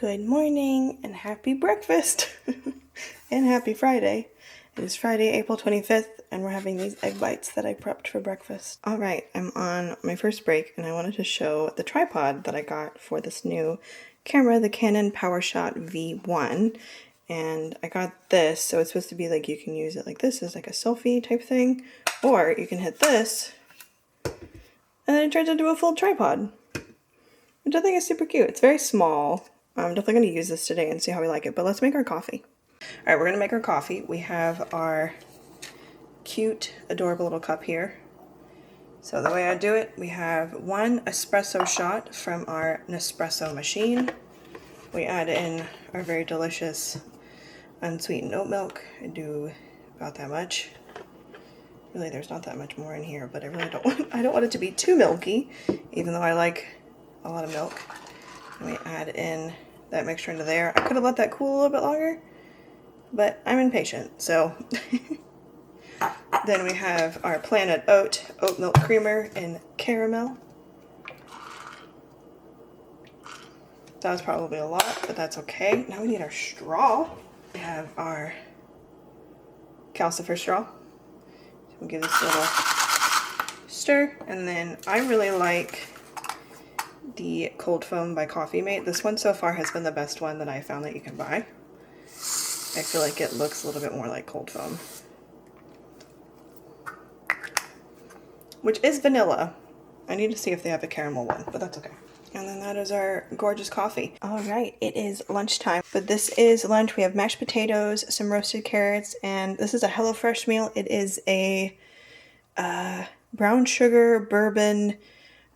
Good morning and happy breakfast and happy Friday. It is Friday, April 25th, and we're having these egg bites that I prepped for breakfast. All right, I'm on my first break, and I wanted to show the tripod that I got for this new camera, the Canon PowerShot V1. And I got this, so it's supposed to be like you can use it like this as like a selfie type thing, or you can hit this, and then it turns into a full tripod, which I think is super cute. It's very small. I'm definitely going to use this today and see how we like it, but let's make our coffee. All right, we're going to make our coffee. We have our cute, adorable little cup here. So the way I do it, we have one espresso shot from our Nespresso machine. We add in our very delicious unsweetened oat milk. I do about that much. Really, there's not that much more in here, but I really don't want it to be too milky, even though I like a lot of milk. And we add in that mixture into there. I could have let that cool a little bit longer, but I'm impatient, so. Then we have our Planet oat milk creamer in caramel. That was probably a lot, but that's okay. Now we need our straw. We have our calcifer straw. So we'll give this a little stir, and then I really like the cold foam by Coffee Mate. This one so far has been the best one that I found that you can buy. I feel like it looks a little bit more like cold foam, which is vanilla. I need to see if they have a caramel one, but that's okay. And then that is our gorgeous coffee. All right, it is lunchtime, but this is lunch. We have mashed potatoes, some roasted carrots, and this is a HelloFresh meal. It is a brown sugar bourbon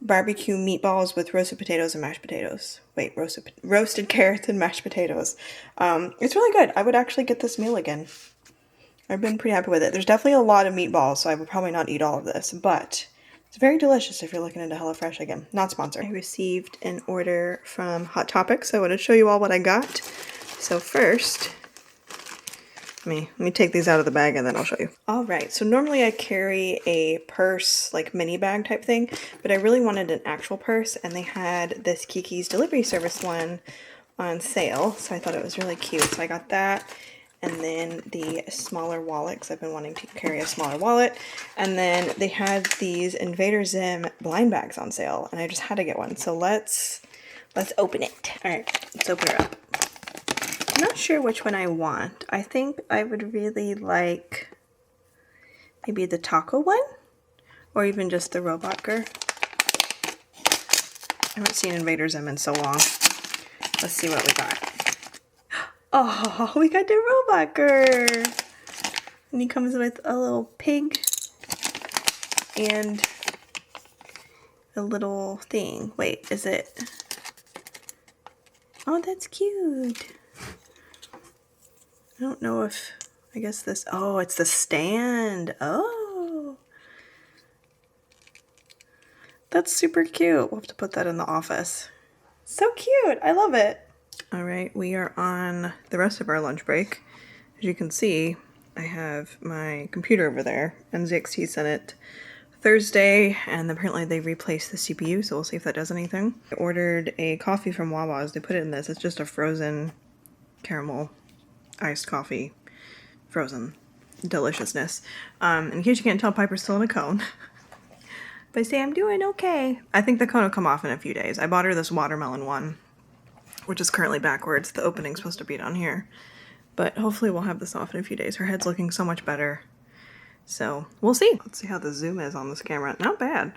barbecue meatballs with roasted potatoes and mashed potatoes. Wait, roasted carrots and mashed potatoes. It's really good. I would actually get this meal again. I've been pretty happy with it. There's definitely a lot of meatballs, so I would probably not eat all of this, but it's very delicious if you're looking into HelloFresh again. Not sponsored. I received an order from Hot Topic, so I want to show you all what I got. So first, let me take these out of the bag and then I'll show you. All right, so normally I carry a purse, like mini bag type thing, but I really wanted an actual purse, and they had this Kiki's Delivery Service one on sale, so I thought it was really cute. So I got that, and then the smaller wallet, because I've been wanting to carry a smaller wallet, and then they had these Invader Zim blind bags on sale, and I just had to get one. So let's open it. All right, let's open her up. I'm not sure which one I want. I think I would really like maybe the taco one, or even just the robot girl. I haven't seen Invader Zim in so long. Let's see what we got. Oh, we got the robot girl. And he comes with a little pig and a little thing. Wait, is it? Oh, that's cute. I don't know if, I guess this, oh, it's the stand. Oh, that's super cute. We'll have to put that in the office. So cute. I love it. All right, we are on the rest of our lunch break. As you can see, I have my computer over there. NZXT sent it Thursday, and apparently they replaced the CPU, so we'll see if that does anything. I ordered a coffee from Wawa's. They put it in this. It's just a frozen caramel iced coffee, frozen deliciousness. In case you can't tell, Piper's still in a cone. But I say I'm doing okay. I think the cone will come off in a few days. I bought her this watermelon one, which is currently backwards. The opening's supposed to be down here. But hopefully we'll have this off in a few days. Her head's looking so much better. So we'll see. Let's see how the zoom is on this camera. Not bad.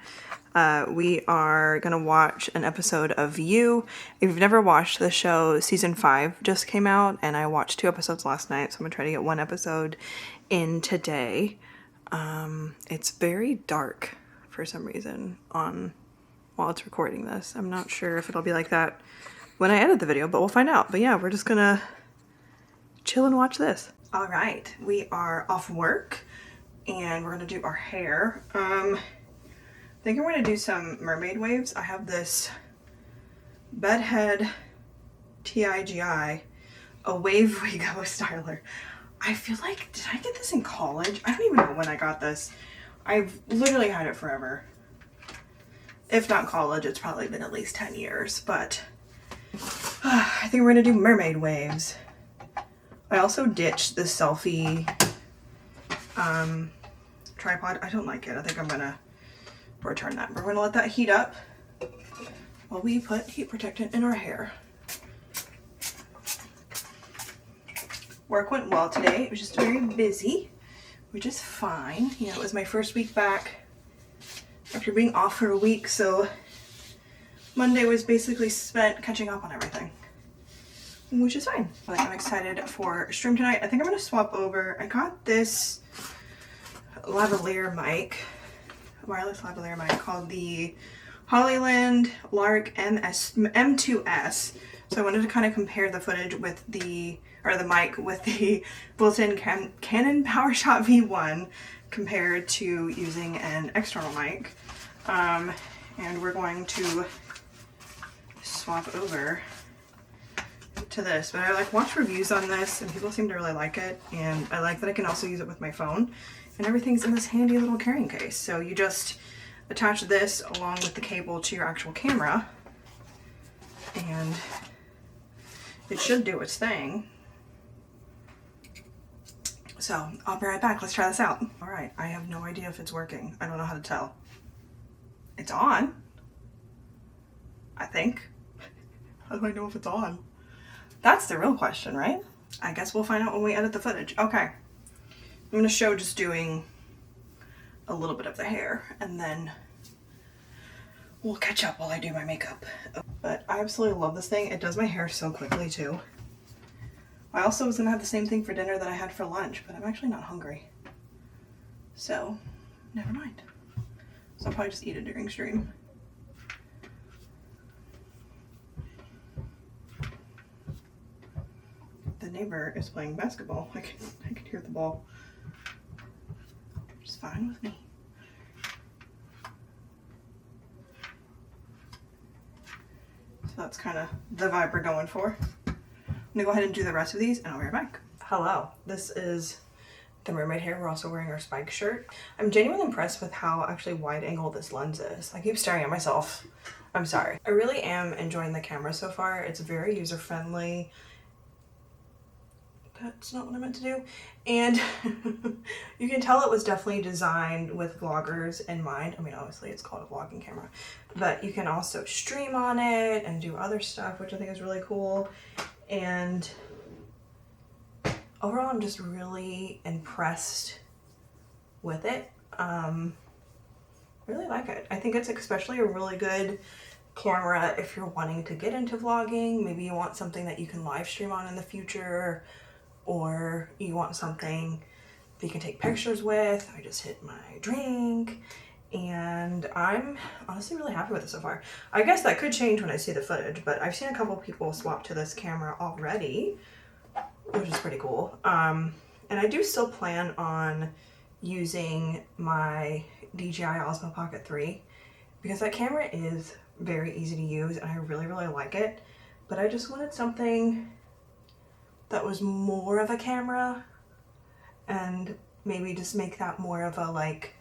We are going to watch an episode of You. If you've never watched the show, season 5 just came out, and I watched 2 episodes last night, so I'm going to try to get 1 episode in today. It's very dark for some reason while it's recording this. I'm not sure if it'll be like that when I edit the video, but we'll find out. But yeah, we're just going to chill and watch this. All right, we are off work, and we're going to do our hair. I think I'm going to do some mermaid waves. I have this Bedhead TIGI, a wave wig styler. I feel like, did I get this in college? I don't even know when I got this. I've literally had it forever. If not college, it's probably been at least 10 years, but I think we're gonna do mermaid waves. I also ditched the selfie tripod. I don't like it. I think I'm gonna return that. We're gonna let that heat up while we put heat protectant in our hair. Work went well today. It was just very busy, which is fine. You know, it was my first week back after being off for a week, so Monday was basically spent catching up on everything, which is fine. But I'm excited for stream tonight. I think I'm gonna swap over. I got this lavalier mic, wireless lavalier mic called the Hollyland Lark M2S. So I wanted to kind of compare the footage with the mic with the built-in Canon PowerShot V1 compared to using an external mic. And we're going to swap over to this. But I like watched reviews on this and people seem to really like it. And I like that I can also use it with my phone. And everything's in this handy little carrying case. So you just attach this along with the cable to your actual camera and it should do its thing. So I'll be right back. Let's try this out. All right, I have no idea if it's working. I don't know how to tell. It's on, I think. How do I know if it's on? That's the real question, right? I guess we'll find out when we edit the footage. Okay, I'm gonna show just doing a little bit of the hair and then we'll catch up while I do my makeup. But I absolutely love this thing. It does my hair so quickly too. I also was gonna have the same thing for dinner that I had for lunch, but I'm actually not hungry. So, never mind. So I'll probably just eat it during stream. The neighbor is playing basketball. I can hear the ball. Which is fine with me. So that's kind of the vibe we're going for. I'm gonna go ahead and do the rest of these and I'll be right back. Hello, this is the mermaid hair. We're also wearing our spike shirt. I'm genuinely impressed with how actually wide angle this lens is. I keep staring at myself. I'm sorry. I really am enjoying the camera so far. It's very user friendly. That's not what I meant to do. And you can tell it was definitely designed with vloggers in mind. I mean, obviously it's called a vlogging camera, but you can also stream on it and do other stuff, which I think is really cool. And overall, I'm just really impressed with it. Really like it. I think it's especially a really good camera if you're wanting to get into vlogging. Maybe you want something that you can live stream on in the future, or you want something that you can take pictures with. I just hit my drink and I'm honestly really happy with it so far. I guess that could change when I see the footage, but I've seen a couple people swap to this camera already, which is pretty cool. And I do still plan on using my DJI Osmo Pocket 3 because that camera is very easy to use and I really, really like it. But I just wanted something that was more of a camera and maybe just make that more of a like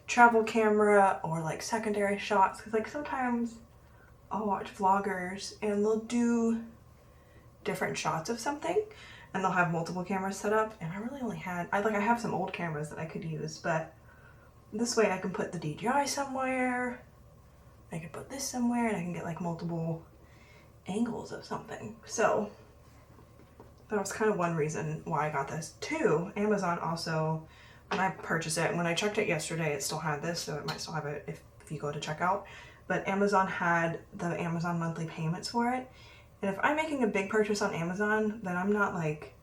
travel camera or like secondary shots. Cause like sometimes I'll watch vloggers and they'll do different shots of something and they'll have multiple cameras set up and I really only had, I have some old cameras that I could use, but this way I can put the DJI somewhere, I can put this somewhere and I can get like multiple angles of something. So that was kind of one reason why I got this. Two, Amazon also, when I purchased it, and when I checked it yesterday, it still had this, so it might still have it if you go to checkout. But Amazon had the Amazon monthly payments for it. And if I'm making a big purchase on Amazon that I'm not like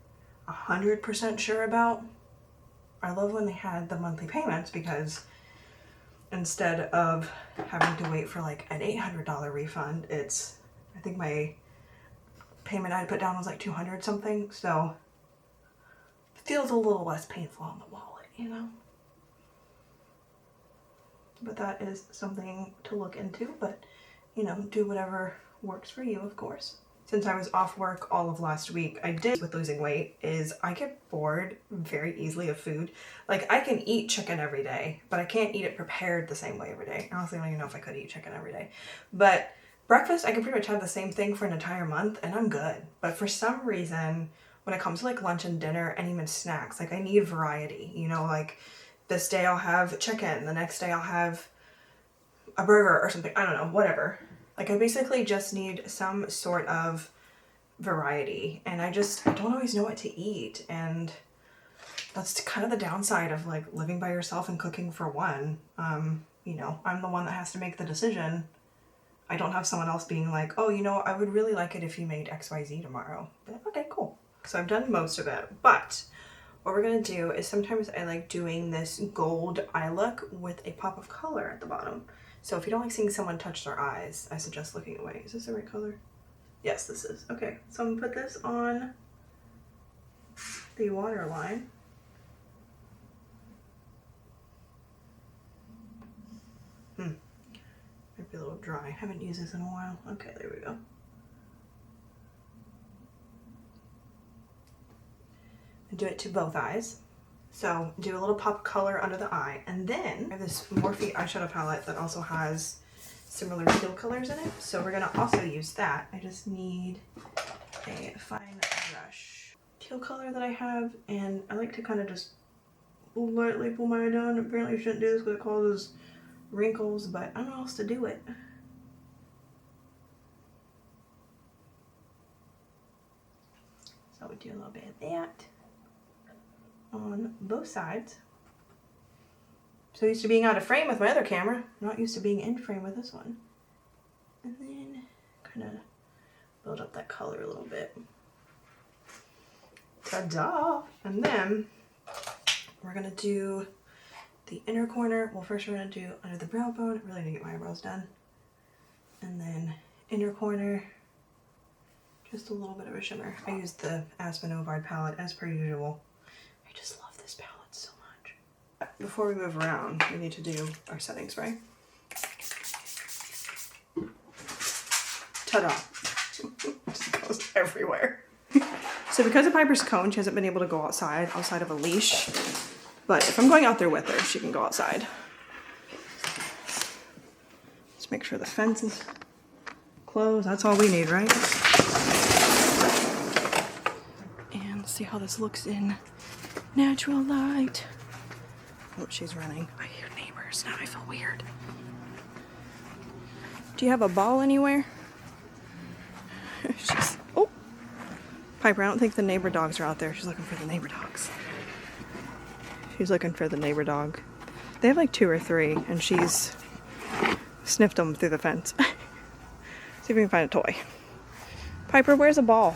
100% sure about, I love when they had the monthly payments because instead of having to wait for like an $800 refund, it's, I think my payment I put down was like 200 something, so it feels a little less painful on the wallet, you know? But that is something to look into, but you know, do whatever works for you, of course. Since I was off work all of last week, I did with losing weight is I get bored very easily of food. Like I can eat chicken every day, but I can't eat it prepared the same way every day. Honestly, I don't even know if I could eat chicken every day. But breakfast, I can pretty much have the same thing for an entire month and I'm good. But for some reason, when it comes to like lunch and dinner and even snacks, like I need variety, you know, like this day I'll have chicken, the next day I'll have a burger or something, I don't know, whatever. Like I basically just need some sort of variety and I don't always know what to eat, and that's kind of the downside of like living by yourself and cooking for one. You know, I'm the one that has to make the decision. I don't have someone else being like, oh, you know, I would really like it if you made XYZ tomorrow. But, okay, cool. So I've done most of it, but what we're gonna do is sometimes I like doing this gold eye look with a pop of color at the bottom. So if you don't like seeing someone touch their eyes, I suggest looking away. Is this the right color? Yes, this is. Okay, so I'm gonna put this on the waterline. Might be a little dry. I haven't used this in a while. Okay, there we go. And do it to both eyes. So do a little pop of color under the eye, and then I have this Morphe eyeshadow palette that also has similar teal colors in it. So we're gonna also use that. I just need a fine brush. Teal color that I have, and I like to kind of just lightly pull my eye down. Apparently you shouldn't do this because it causes wrinkles, but I don't know how else to do it. So we do a little bit of that on both sides. So used to being out of frame with my other camera, not used to being in frame with this one. And then kind of build up that color a little bit. Ta-da! And then we're gonna do the inner corner. Well, first we're gonna do under the brow bone. I really need to get my eyebrows done. And then inner corner, just a little bit of a shimmer. I used the Aspen Ovide palette as per usual. I just love this palette so much. Before we move around, we need to do our setting spray. Ta-da! Just goes everywhere. So because of Piper's cone, she hasn't been able to go outside of a leash. But if I'm going out there with her, she can go outside. Just make sure the fence is closed. That's all we need, right? And see how this looks in natural light. Oh, she's running. I hear neighbors. Now I feel weird. Do you have a ball anywhere? Oh! Piper, I don't think the neighbor dogs are out there. She's looking for the neighbor dogs. She's looking for the neighbor dog. They have like 2 or 3, and she's sniffed them through the fence. See if we can find a toy. Piper, where's a ball?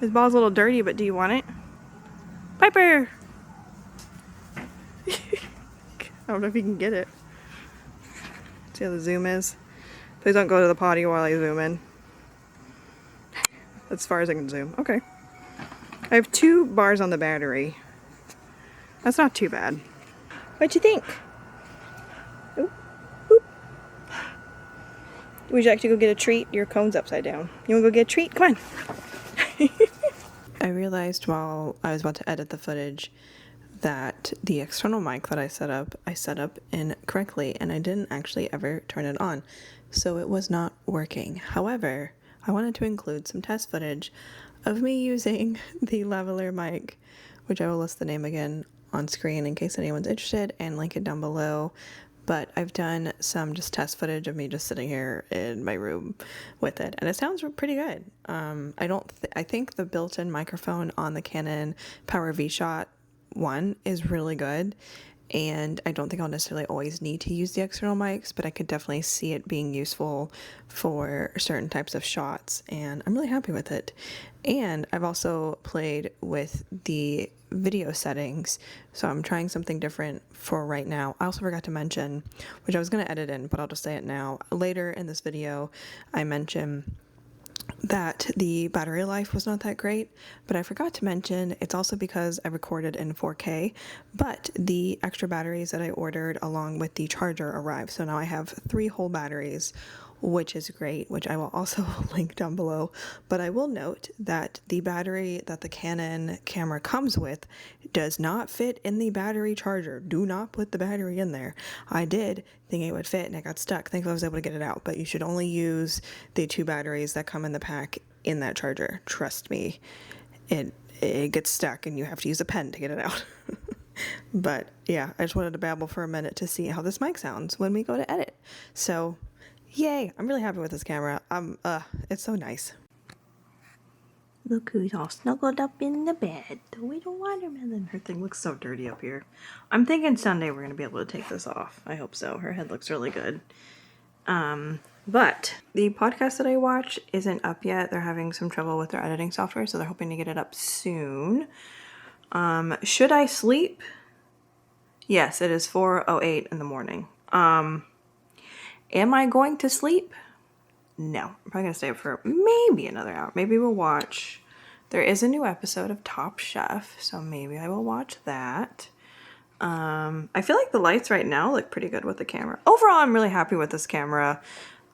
This ball's a little dirty, but do you want it? Piper! I don't know if you can get it. See how the zoom is? Please don't go to the potty while I zoom in. As far as I can zoom. Okay. I have 2 bars on the battery. That's not too bad. What'd you think? Oop, oop. Would you like to go get a treat? Your cone's upside down. You wanna go get a treat? Come on. I realized while I was about to edit the footage that the external mic that I set up incorrectly, and I didn't actually ever turn it on. So it was not working. However, I wanted to include some test footage of me using the lavalier mic, which I will list the name again on screen in case anyone's interested, and link it down below. But I've done some just test footage of me just sitting here in my room with it, and it sounds pretty good. I think the built-in microphone on the Canon PowerShot V1 is really good, and I don't think I'll necessarily always need to use the external mics, but I could definitely see it being useful for certain types of shots, and I'm really happy with it. And I've also played with the video settings, so I'm trying something different for right now. I also forgot to mention, which I was going to edit in, but I'll just say it now. Later in this video, I mentioned that the battery life was not that great, but I forgot to mention it's also because I recorded in 4K, but the extra batteries that I ordered along with the charger arrived. So now I have 3 whole batteries, which is great, which I will also link down below. But I will note that the battery that the Canon camera comes with does not fit in the battery charger. Do not put the battery in there. I did think it would fit and it got stuck. Thankfully I was able to get it out, but you should only use the 2 batteries that come in the pack in that charger. Trust me, it gets stuck and you have to use a pen to get it out. But yeah, I just wanted to babble for a minute to see how this mic sounds when we go to edit. So yay, I'm really happy with this camera. It's so nice. Look who's all snuggled up in the bed. The little watermelon. Her thing looks so dirty up here. I'm thinking Sunday we're going to be able to take this off. I hope so. Her head looks really good. But the podcast that I watch isn't up yet. They're having some trouble with their editing software, so they're hoping to get it up soon. Should I sleep? Yes, it is 4:08 in the morning. Am I going to sleep? No. I'm probably going to stay up for maybe another hour. Maybe we'll watch. There is a new episode of Top Chef, so maybe I will watch that. I feel like the lights right now look pretty good with the camera. Overall, I'm really happy with this camera.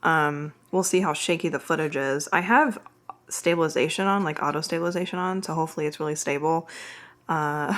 We'll see how shaky the footage is. I have stabilization on, like auto stabilization on, so hopefully it's really stable. When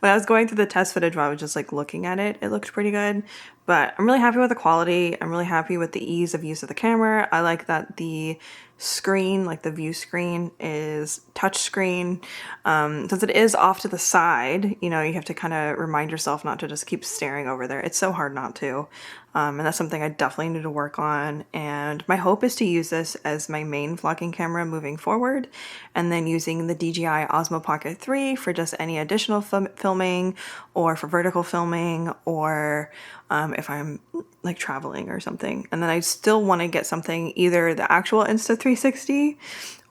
I was going through the test footage while I was just like looking at it, it looked pretty good, but I'm really happy with the quality. I'm really happy with the ease of use of the camera. I like that the screen, like the view screen, is touch screen. Since it is off to the side, you know, you have to kind of remind yourself not to just keep staring over there. It's so hard not to. And that's something I definitely need to work on. And my hope is to use this as my main vlogging camera moving forward, and then using the DJI Osmo Pocket 3 for just any additional filming, or for vertical filming, or if I'm like traveling or something. And then I still want to get something, either the actual Insta360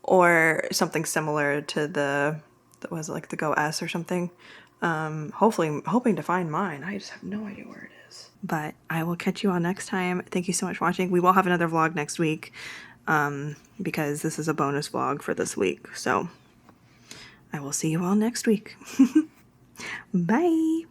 or something similar to the was like the Go S or something. Hoping to find mine. I just have no idea where it is. But I will catch you all next time. Thank you so much for watching. We will have another vlog next week, because this is a bonus vlog for this week. So I will see you all next week. Bye.